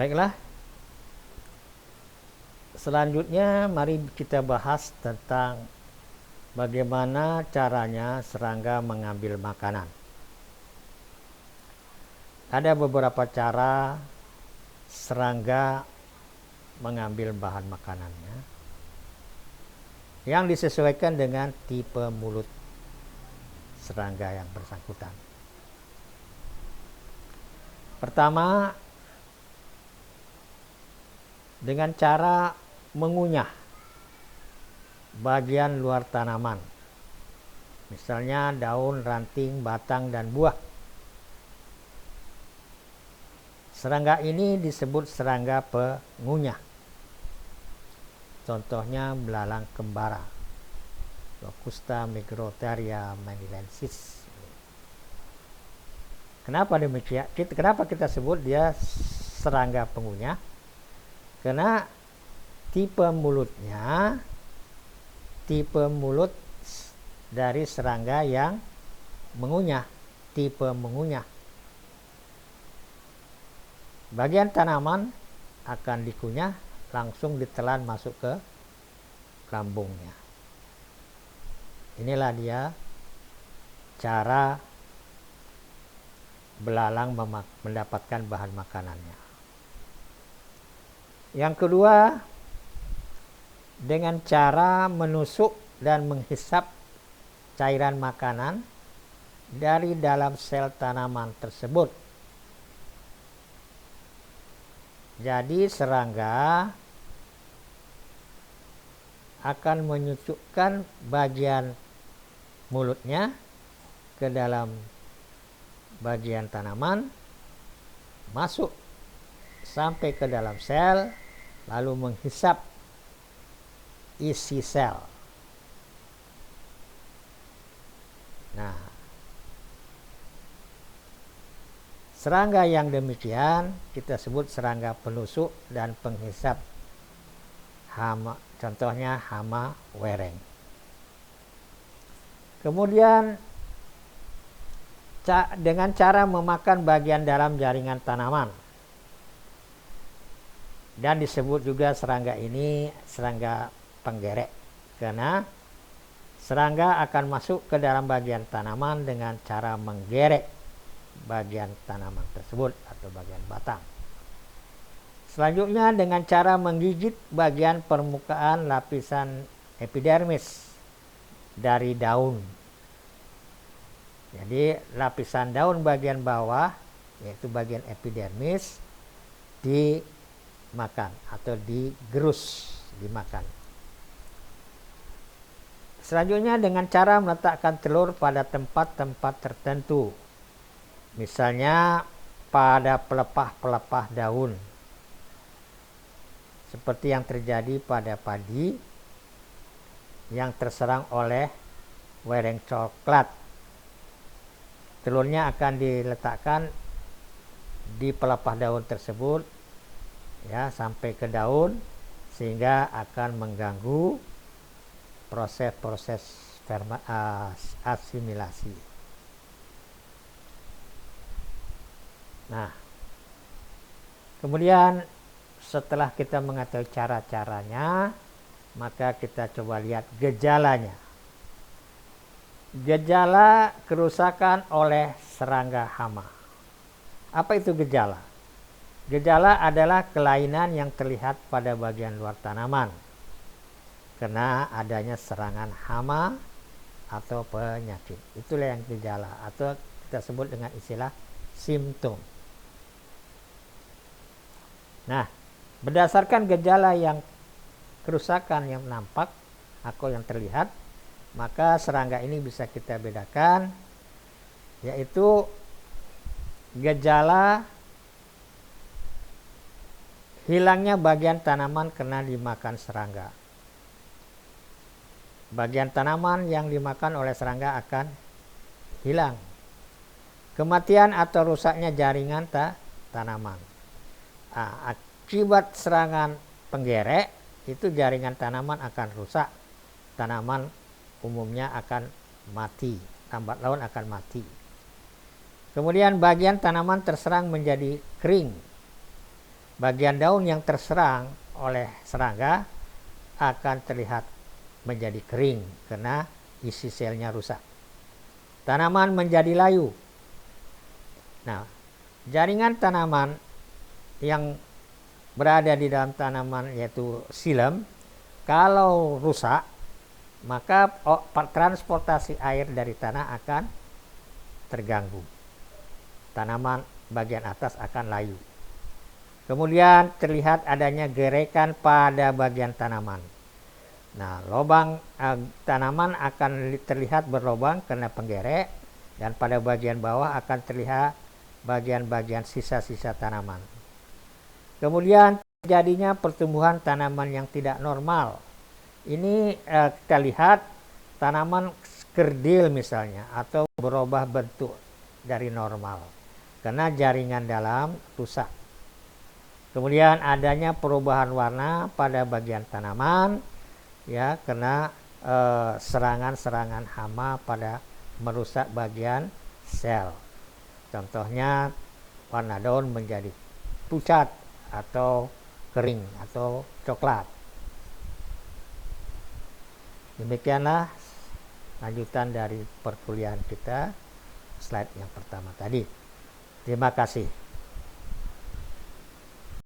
Baiklah, selanjutnya mari kita bahas tentang bagaimana caranya serangga mengambil makanan. Ada beberapa cara serangga mengambil bahan makanannya yang disesuaikan dengan tipe mulut serangga yang bersangkutan. Pertama, dengan cara mengunyah bagian luar tanaman, misalnya daun, ranting, batang, dan buah. Serangga ini disebut serangga pengunyah. Contohnya belalang kembara, Locusta migratoria manilensis. Kenapa demikian? Kenapa kita sebut dia serangga pengunyah? Karena tipe mulut dari serangga yang mengunyah, tipe mengunyah. Bagian tanaman akan dikunyah, langsung ditelan masuk ke lambungnya. Inilah dia cara belalang mendapatkan bahan makanannya. Yang kedua, dengan cara menusuk dan menghisap cairan makanan dari dalam sel tanaman tersebut. Jadi serangga akan menyusupkan bagian mulutnya ke dalam bagian tanaman, masuk sampai ke dalam sel, lalu menghisap isi sel. Nah, serangga yang demikian kita sebut serangga penusuk dan penghisap hama, contohnya hama wereng. Kemudian dengan cara memakan bagian dalam jaringan tanaman, dan disebut juga serangga ini serangga penggerek, karena serangga akan masuk ke dalam bagian tanaman dengan cara menggerek bagian tanaman tersebut atau bagian batang. Selanjutnya dengan cara menggigit bagian permukaan lapisan epidermis dari daun. Jadi lapisan daun bagian bawah, yaitu bagian epidermis, dimakan atau digerus, dimakan. Selanjutnya dengan cara meletakkan telur pada tempat-tempat tertentu, misalnya pada pelepah-pelepah daun, seperti yang terjadi pada padi yang terserang oleh wereng coklat. Telurnya akan diletakkan di pelepah daun tersebut, ya, sampai ke daun, sehingga akan mengganggu proses-proses asimilasi. Nah, kemudian setelah kita mengetahui cara-caranya, maka kita coba lihat gejalanya. Gejala kerusakan oleh serangga hama. Apa itu gejala? Gejala adalah kelainan yang terlihat pada bagian luar tanaman karena adanya serangan hama atau penyakit. Itulah yang gejala, atau kita sebut dengan istilah simptom. Nah, berdasarkan gejala yang kerusakan yang nampak atau yang terlihat, maka serangga ini bisa kita bedakan, yaitu gejala hilangnya bagian tanaman karena dimakan serangga. Bagian tanaman yang dimakan oleh serangga akan hilang. Kematian atau rusaknya jaringan tanaman. Akibat serangan penggerek, itu jaringan tanaman akan rusak. Tanaman umumnya akan mati, lambat laun akan mati. Kemudian bagian tanaman terserang menjadi kering. bagian daun yang terserang oleh serangga akan terlihat menjadi kering karena isi selnya rusak. Tanaman menjadi layu. Nah, jaringan tanaman yang berada di dalam tanaman yaitu xilem, kalau rusak maka transportasi air dari tanah akan terganggu. Tanaman bagian atas akan layu. Kemudian terlihat adanya gerekan pada bagian tanaman. Nah, lubang tanaman akan terlihat berlubang karena penggerek, dan pada bagian bawah akan terlihat bagian-bagian sisa-sisa tanaman. Kemudian terjadinya pertumbuhan tanaman yang tidak normal. Ini kita lihat tanaman kerdil misalnya, atau berubah bentuk dari normal karena jaringan dalam rusak. Kemudian adanya perubahan warna pada bagian tanaman, ya, karena serangan-serangan hama pada merusak bagian sel. Contohnya warna daun menjadi pucat atau kering atau coklat. Demikianlah lanjutan dari perkuliahan kita, slide yang pertama tadi. Terima kasih.